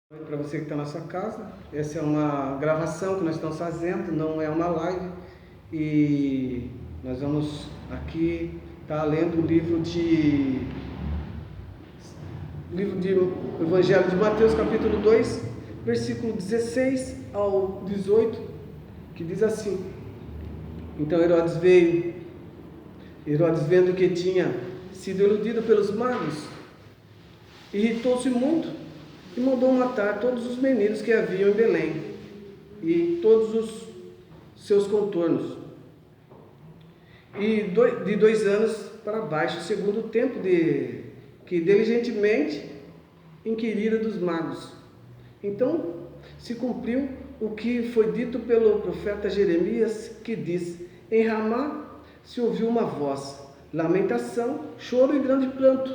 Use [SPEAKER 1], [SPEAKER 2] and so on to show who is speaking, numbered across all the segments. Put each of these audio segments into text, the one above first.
[SPEAKER 1] Para você que está na sua casa, essa é uma gravação que nós estamos fazendo, não é uma live, e nós vamos aqui estar lendo o livro de Evangelho de Mateus, capítulo 2, versículo 16 ao 18, que diz assim: Então Herodes veio, vendo que tinha sido iludido pelos magos, irritou-se muito e mandou matar todos os meninos que haviam em Belém e todos os seus contornos, e de 2 anos para baixo, segundo o tempo que diligentemente inquirira dos magos. Então se cumpriu o que foi dito pelo profeta Jeremias, que diz: Em Ramá se ouviu uma voz, lamentação, choro e grande pranto,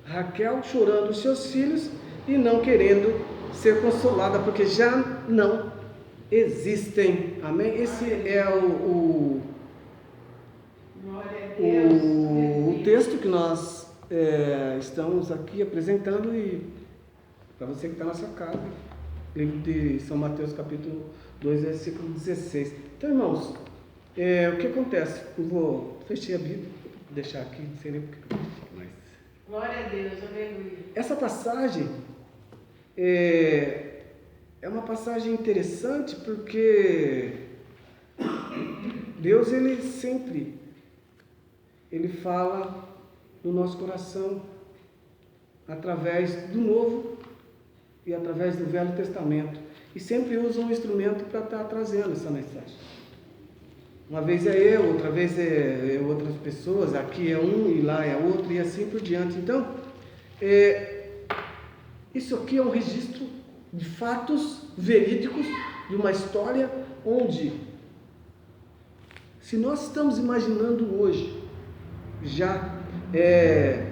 [SPEAKER 1] Raquel chorando os seus filhos e não querendo ser consolada, porque já não existem. Amém? Esse é o texto que nós estamos aqui apresentando, e para você que está na sua casa, livro de São Mateus, capítulo 2, versículo 16. Então, irmãos, o que acontece? Eu vou fechar a Bíblia, vou deixar aqui, não sei nem porque eu deixei, mas...
[SPEAKER 2] Glória a Deus, aleluia.
[SPEAKER 1] Essa passagem é uma passagem interessante, porque Deus, ele sempre fala no nosso coração através do Novo e através do Velho Testamento, e sempre usa um instrumento para estar trazendo essa mensagem. Uma vez é eu, outra vez é outras pessoas, aqui é um e lá é outro, e assim por diante. Então, isso aqui é um registro de fatos verídicos, de uma história onde, se nós estamos imaginando hoje, já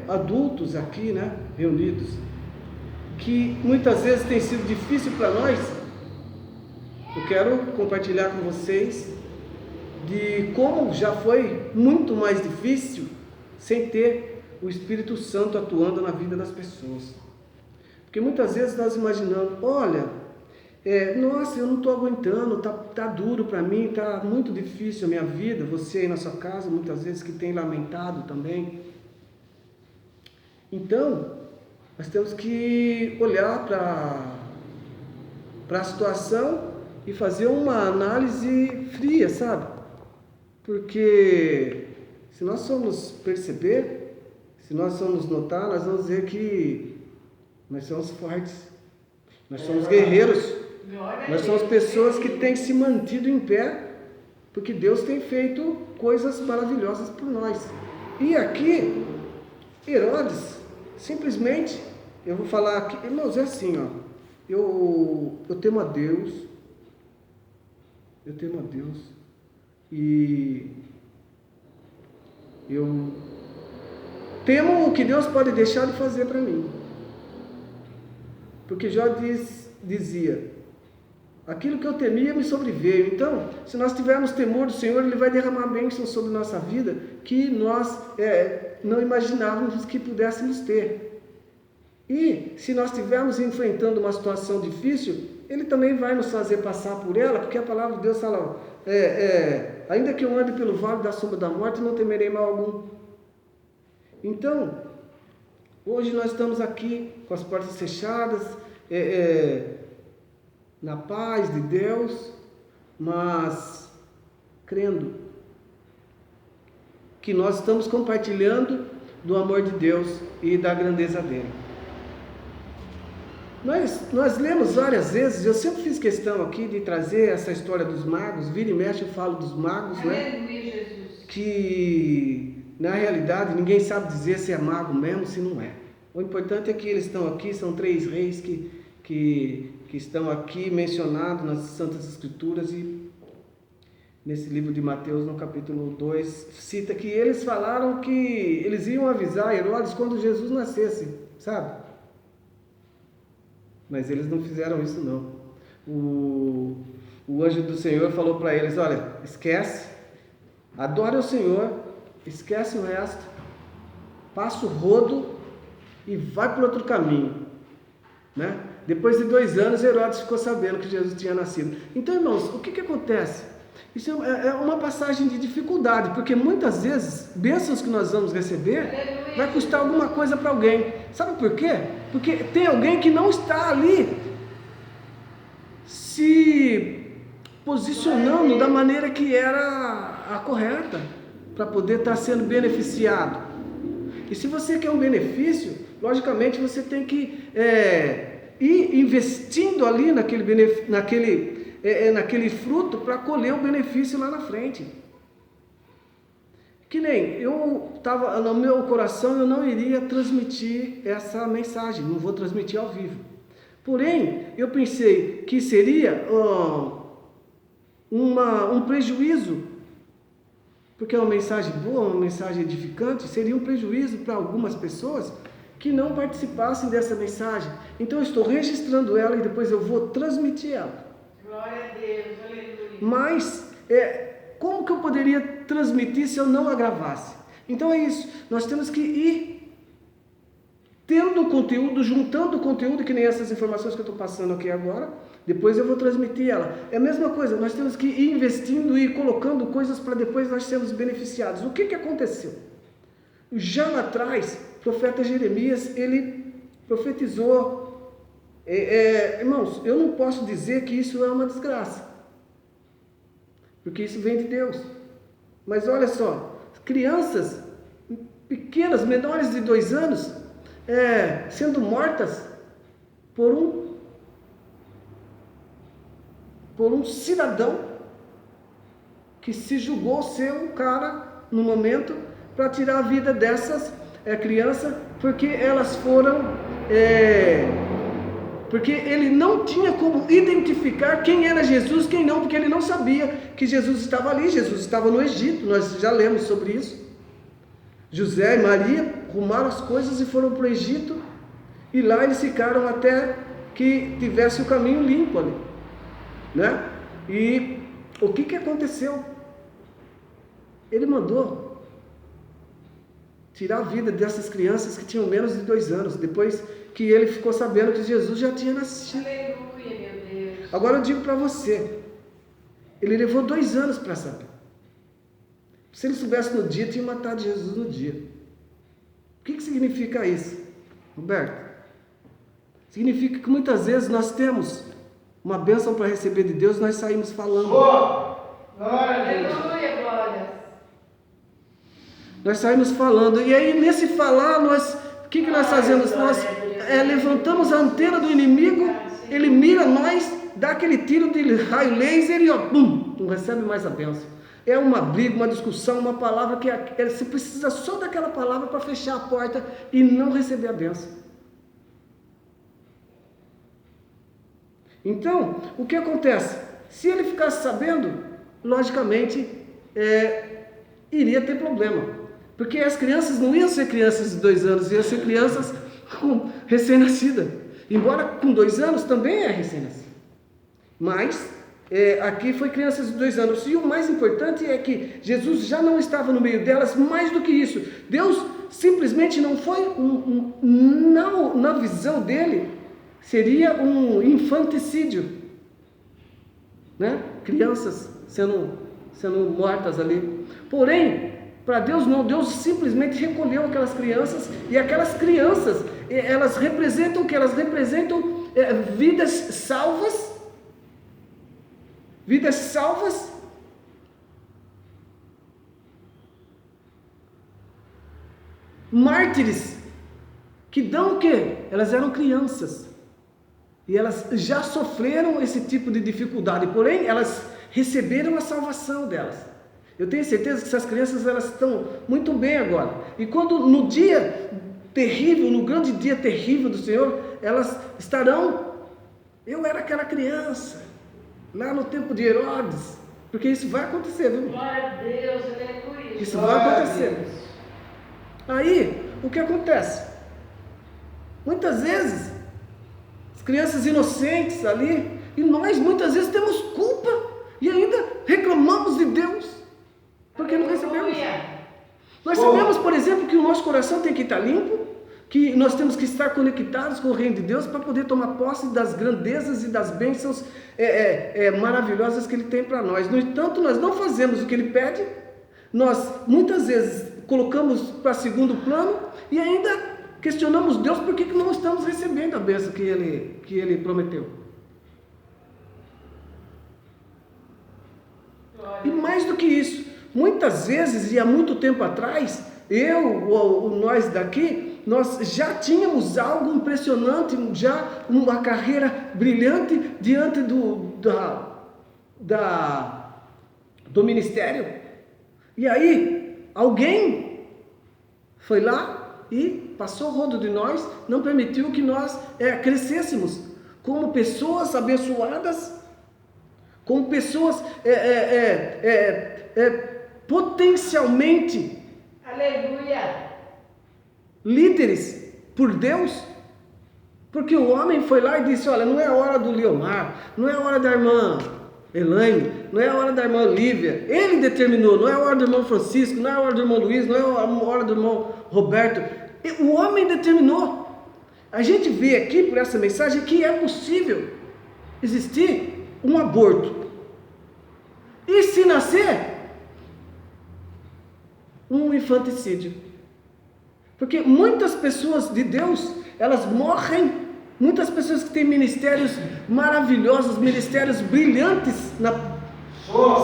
[SPEAKER 1] adultos aqui, né, reunidos, que muitas vezes tem sido difícil para nós, eu quero compartilhar com vocês de como já foi muito mais difícil sem ter o Espírito Santo atuando na vida das pessoas. Porque muitas vezes nós imaginamos: olha, nossa, eu não estou aguentando, tá duro para mim, tá muito difícil a minha vida. Você aí na sua casa, muitas vezes, que tem lamentado também. Então, nós temos que olhar para a situação e fazer uma análise fria, sabe? Porque se nós formos perceber, se nós formos notar, nós vamos ver que nós somos fortes, nós somos guerreiros, nós somos pessoas que têm se mantido em pé, porque Deus tem feito coisas maravilhosas por nós. E aqui, Herodes, simplesmente, eu vou falar aqui, irmãos, é assim, ó, eu temo a Deus, e eu temo o que Deus pode deixar de fazer para mim. Porque Jó dizia: aquilo que eu temia me sobreveio. Então, se nós tivermos temor do Senhor, Ele vai derramar bênçãos sobre nossa vida que nós não imaginávamos que pudéssemos ter. E se nós estivermos enfrentando uma situação difícil, Ele também vai nos fazer passar por ela, porque a palavra de Deus fala: ainda que eu ande pelo vale da sombra da morte, não temerei mal algum. Então, hoje nós estamos aqui com as portas fechadas, na paz de Deus, mas crendo que nós estamos compartilhando do amor de Deus e da grandeza dele. Nós lemos várias vezes, eu sempre fiz questão aqui de trazer essa história dos magos, vira e mexe eu falo dos magos, né?
[SPEAKER 2] Jesus.
[SPEAKER 1] Que na realidade ninguém sabe dizer se é mago mesmo, se não é. O importante é que eles estão aqui, são 3 reis que estão aqui mencionados nas Santas Escrituras, e nesse livro de Mateus, no capítulo 2, cita que eles falaram que eles iam avisar Herodes quando Jesus nascesse, sabe? Mas eles não fizeram isso não. O anjo do Senhor falou para eles: olha, esquece, adore o Senhor, esquece o resto, passa o rodo e vai por outro caminho, né? Depois de 2 anos, Herodes ficou sabendo que Jesus tinha nascido. Então, irmãos, o que acontece? Isso é uma passagem de dificuldade, porque muitas vezes, bênçãos que nós vamos receber, vai custar alguma coisa para alguém. Sabe por quê? Porque tem alguém que não está ali se posicionando da maneira que era a correta, para poder estar sendo beneficiado. E se você quer um benefício, logicamente você tem que ir investindo ali naquele fruto para colher o benefício lá na frente. Que nem eu estava no meu coração, eu não iria transmitir essa mensagem, não vou transmitir ao vivo. Porém, eu pensei que seria um prejuízo, porque é uma mensagem boa, uma mensagem edificante, seria um prejuízo para algumas pessoas que não participassem dessa mensagem. Então eu estou registrando ela e depois eu vou transmitir ela.
[SPEAKER 2] Glória a Deus, aleluia.
[SPEAKER 1] Mas, como que eu poderia transmitir se eu não a gravasse? Então é isso, nós temos que ir tendo conteúdo, juntando conteúdo, que nem essas informações que eu estou passando aqui agora, depois eu vou transmitir ela. É a mesma coisa, nós temos que ir investindo e colocando coisas para depois nós sermos beneficiados. O que aconteceu? Já lá atrás, o profeta Jeremias, ele profetizou. Irmãos, eu não posso dizer que isso é uma desgraça, porque isso vem de Deus. Mas olha só, crianças pequenas, menores de 2 anos, sendo mortas por um cidadão que se julgou ser um cara no momento para tirar a vida dessas crianças, porque elas foram porque ele não tinha como identificar quem era Jesus, quem não, porque ele não sabia que Jesus estava ali. Jesus estava no Egito, nós já lemos sobre isso. José e Maria arrumaram as coisas e foram para o Egito, e lá eles ficaram até que tivesse o caminho limpo ali, né? E o que aconteceu? Ele mandou tirar a vida dessas crianças que tinham menos de 2 anos, depois que ele ficou sabendo que Jesus já tinha nascido.
[SPEAKER 2] Aleluia, meu Deus.
[SPEAKER 1] Agora eu digo para você, ele levou 2 anos para saber. Se ele soubesse no dia, tinha matado Jesus no dia. O que significa isso, Roberto? Significa que muitas vezes nós temos uma bênção para receber de Deus, nós saímos falando.
[SPEAKER 2] Glória a Deus. Aleluia, glória.
[SPEAKER 1] Nós saímos falando, e aí nesse falar, o que nós fazemos? Nós levantamos a antena do inimigo, ele mira nós, dá aquele tiro de raio laser e pum, não recebe mais a bênção. É uma briga, uma discussão, uma palavra que você precisa só daquela palavra para fechar a porta e não receber a bênção. Então, o que acontece? Se ele ficasse sabendo, logicamente, iria ter problema. Porque as crianças não iam ser crianças de 2 anos, iam ser crianças recém-nascidas. Embora com 2 anos também é recém-nascida. Mas aqui foi crianças de 2 anos. E o mais importante é que Jesus já não estava no meio delas. Mais do que isso, Deus simplesmente não foi, não, na visão dele, seria um infanticídio, né? Crianças sendo mortas ali. Porém, para Deus não, Deus simplesmente recolheu aquelas crianças, e aquelas crianças, elas representam o que? Elas representam vidas salvas, mártires, que dão o quê? Elas eram crianças, e elas já sofreram esse tipo de dificuldade, porém elas receberam a salvação delas. Eu tenho certeza que essas crianças elas estão muito bem agora. E quando no dia terrível, no grande dia terrível do Senhor, elas estarão, eu era aquela criança, lá no tempo de Herodes, porque isso vai acontecer, viu?
[SPEAKER 2] Glória a Deus, aleluia.
[SPEAKER 1] Isso vai acontecer. Aí, o que acontece? Muitas vezes, as crianças inocentes ali, e nós muitas vezes temos culpa, e ainda reclamamos de Deus, porque não recebemos. Nós sabemos, por exemplo, que o nosso coração tem que estar limpo, que nós temos que estar conectados com o reino de Deus para poder tomar posse das grandezas e das bênçãos maravilhosas que Ele tem para nós. No entanto, nós não fazemos o que Ele pede, nós muitas vezes colocamos para segundo plano e ainda questionamos Deus por que não estamos recebendo a bênção que Ele prometeu. E mais do que isso, muitas vezes e há muito tempo atrás, nós daqui, nós já tínhamos algo impressionante, já uma carreira brilhante diante do ministério. E aí, alguém foi lá e passou o rodo de nós, não permitiu que nós crescêssemos como pessoas abençoadas, como pessoas potencialmente
[SPEAKER 2] Aleluia.
[SPEAKER 1] líderes por Deus, porque o homem foi lá e disse: olha, não é a hora do Leomar, não é a hora da irmã Elaine, não é a hora da irmã Lívia. Ele determinou, não é a hora do irmão Francisco, não é a hora do irmão Luiz, não é a hora do irmão Roberto. O homem determinou. A gente vê aqui por essa mensagem que é possível existir um aborto, e se nascer, um infanticídio. Porque muitas pessoas de Deus, elas morrem, muitas pessoas que têm ministérios maravilhosos, ministérios brilhantes,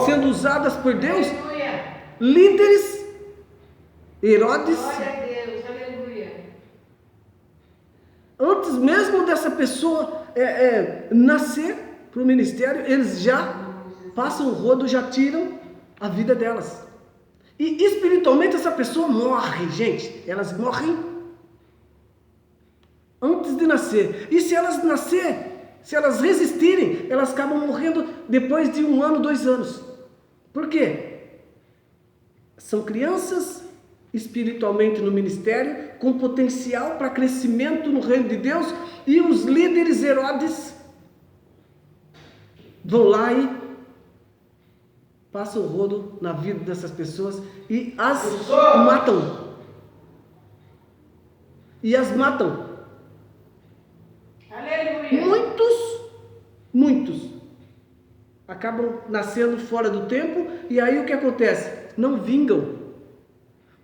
[SPEAKER 1] sendo usadas por Deus,
[SPEAKER 2] Aleluia.
[SPEAKER 1] líderes, Herodes,
[SPEAKER 2] Glória a Deus. Aleluia.
[SPEAKER 1] antes mesmo dessa pessoa nascer para o ministério, eles já passam o rodo, já tiram a vida delas. E espiritualmente essa pessoa morre, gente. Elas morrem antes de nascer. E se elas se elas resistirem, elas acabam morrendo depois de 1 ano, 2 anos. Por quê? São crianças espiritualmente no ministério, com potencial para crescimento no reino de Deus, e os líderes Herodes vão lá e passam o rodo na vida dessas pessoas e as matam. E as matam.
[SPEAKER 2] Aleluia.
[SPEAKER 1] Muitos acabam nascendo fora do tempo, e aí o que acontece? Não vingam.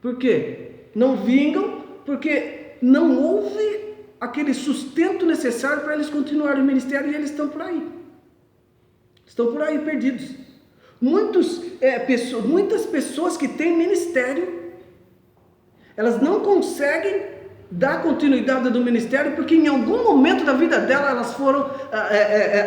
[SPEAKER 1] Por quê? Não vingam porque não houve aquele sustento necessário para eles continuarem o ministério, e eles estão por aí. Estão por aí perdidos. Muitas pessoas que têm ministério, elas não conseguem dar continuidade do ministério, porque em algum momento da vida delas elas foram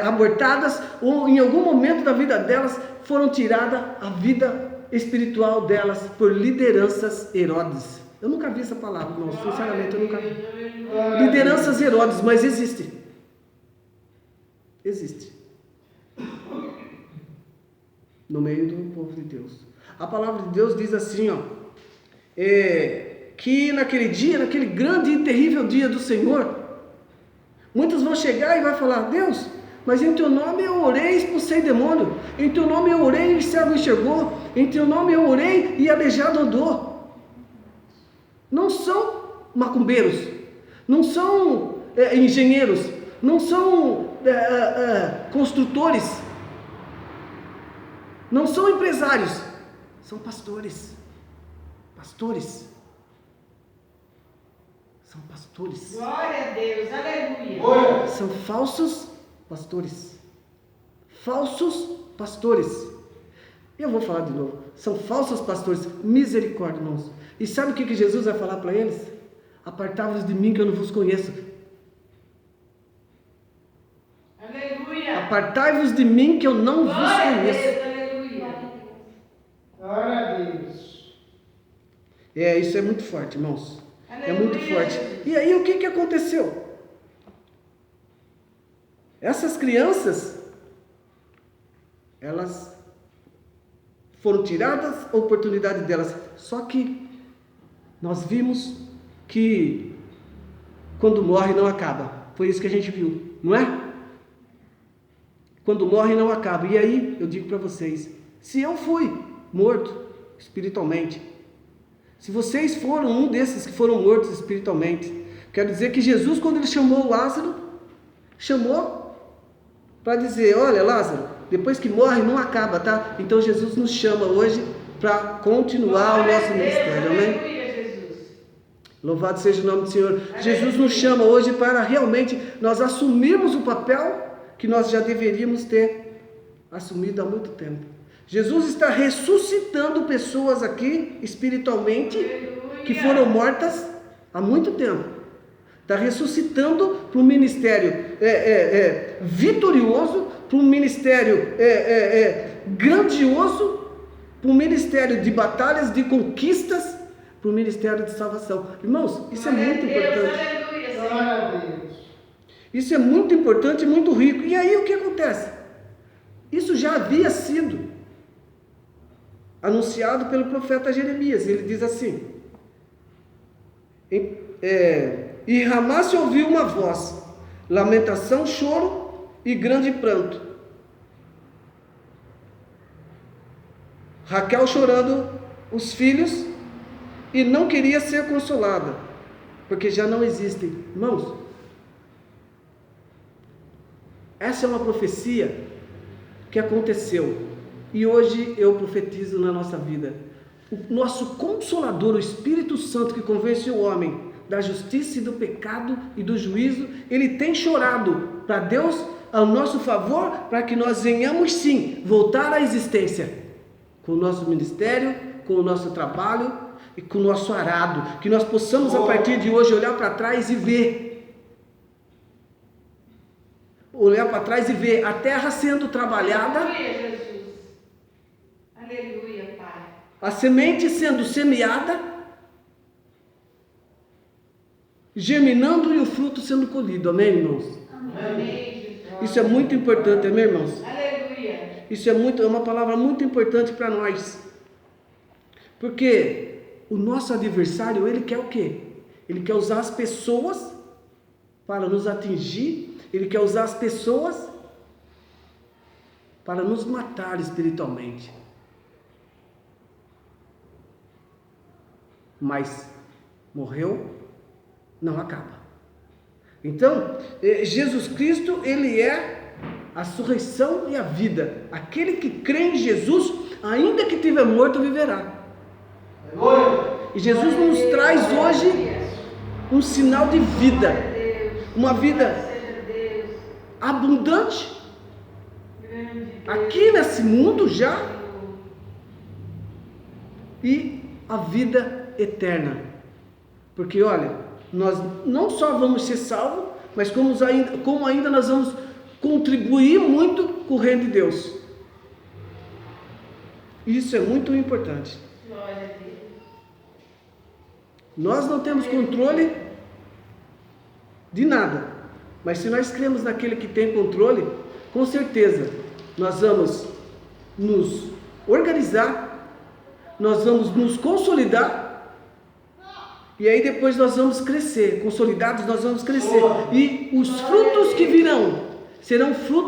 [SPEAKER 1] abortadas, ou em algum momento da vida delas foram tirada a vida espiritual delas por lideranças Herodes. Eu nunca vi essa palavra, irmão, sinceramente eu nunca vi. Lideranças Herodes, mas existe. No meio do povo de Deus. A palavra de Deus diz assim, que naquele dia, naquele grande e terrível dia do Senhor, muitos vão chegar e vai falar: Deus, mas em teu nome eu orei e expulsei demônio, em teu nome eu orei e cego enxergou, em teu nome eu orei e aleijado andou. Não são macumbeiros, não são engenheiros, não são construtores, não são empresários, são pastores. São pastores.
[SPEAKER 2] Glória a Deus. Aleluia.
[SPEAKER 1] São falsos pastores. Falsos pastores. Eu vou falar de novo. São falsos pastores. Misericórdia, irmãos. E sabe o que Jesus vai falar para eles? Apartai-vos de mim, que eu não vos conheço.
[SPEAKER 2] Aleluia.
[SPEAKER 1] Apartai-vos de mim, que eu não vos
[SPEAKER 2] Glória a
[SPEAKER 1] conheço.
[SPEAKER 2] Deus. Aleluia.
[SPEAKER 3] Glória a Deus.
[SPEAKER 1] Isso é muito forte, irmãos. É
[SPEAKER 2] Aleluia.
[SPEAKER 1] muito forte. E aí o que aconteceu? Essas crianças, elas foram tiradas a oportunidade delas. Só que nós vimos que quando morre não acaba. Foi isso que a gente viu, não é? Quando morre não acaba. E aí eu digo para vocês, se eu fui morto espiritualmente, se vocês foram um desses que foram mortos espiritualmente, Quero dizer que Jesus, quando ele chamou Lázaro, chamou para dizer, olha Lázaro, depois que morre não acaba, tá? Então Jesus nos chama hoje para continuar o nosso ministério, amém?
[SPEAKER 2] Aleluia, Jesus.
[SPEAKER 1] Louvado seja o nome do Senhor. Jesus nos chama hoje para realmente nós assumirmos o papel que nós já deveríamos ter assumido há muito tempo. Jesus está ressuscitando pessoas aqui, espiritualmente, que foram mortas há muito tempo. Está ressuscitando para um ministério vitorioso, para um ministério grandioso, para um ministério de batalhas, de conquistas, para um ministério de salvação. Irmãos, isso é muito importante.
[SPEAKER 2] Aleluia, Senhor.
[SPEAKER 3] Glória a Deus.
[SPEAKER 1] Isso é muito importante e muito rico. E aí o que acontece? Isso já havia sido anunciado pelo profeta Jeremias. Ele diz assim: e Ramá se ouviu uma voz, lamentação, choro e grande pranto. Raquel chorando os filhos e não queria ser consolada, porque já não existem. Irmãos, essa é uma profecia que aconteceu e hoje eu profetizo na nossa vida. O nosso Consolador, o Espírito Santo que convence o homem da justiça e do pecado e do juízo, ele tem chorado para Deus ao nosso favor, para que nós venhamos sim voltar à existência com o nosso ministério, com o nosso trabalho e com o nosso arado, que nós possamos a partir de hoje olhar para trás e ver a terra sendo trabalhada,
[SPEAKER 2] Aleluia, Jesus. Aleluia, Pai.
[SPEAKER 1] a semente sendo semeada, germinando e o fruto sendo colhido, amém, irmãos?
[SPEAKER 2] Amém, Jesus.
[SPEAKER 1] Isso é muito importante, amém, irmãos?
[SPEAKER 2] Aleluia.
[SPEAKER 1] Isso é uma palavra muito importante para nós, porque o nosso adversário, ele quer o quê? Ele quer usar as pessoas para nos atingir, ele quer usar as pessoas para nos matar espiritualmente. Mas morreu, não acaba. Então, Jesus Cristo, ele é a ressurreição e a vida. Aquele que crê em Jesus, ainda que estiver morto, viverá. E Jesus nos traz hoje um sinal de vida, uma vida abundante, aqui nesse mundo já, e a vida eterna. Porque olha, nós não só vamos ser salvos, mas como ainda nós vamos contribuir muito com o reino de Deus. Isso é muito importante.
[SPEAKER 2] Glória a Deus.
[SPEAKER 1] Nós não temos controle de nada, mas se nós cremos naquele que tem controle, com certeza nós vamos nos organizar, nós vamos nos consolidar, e aí depois nós vamos crescer, consolidados nós vamos crescer, e os frutos que virão serão frutos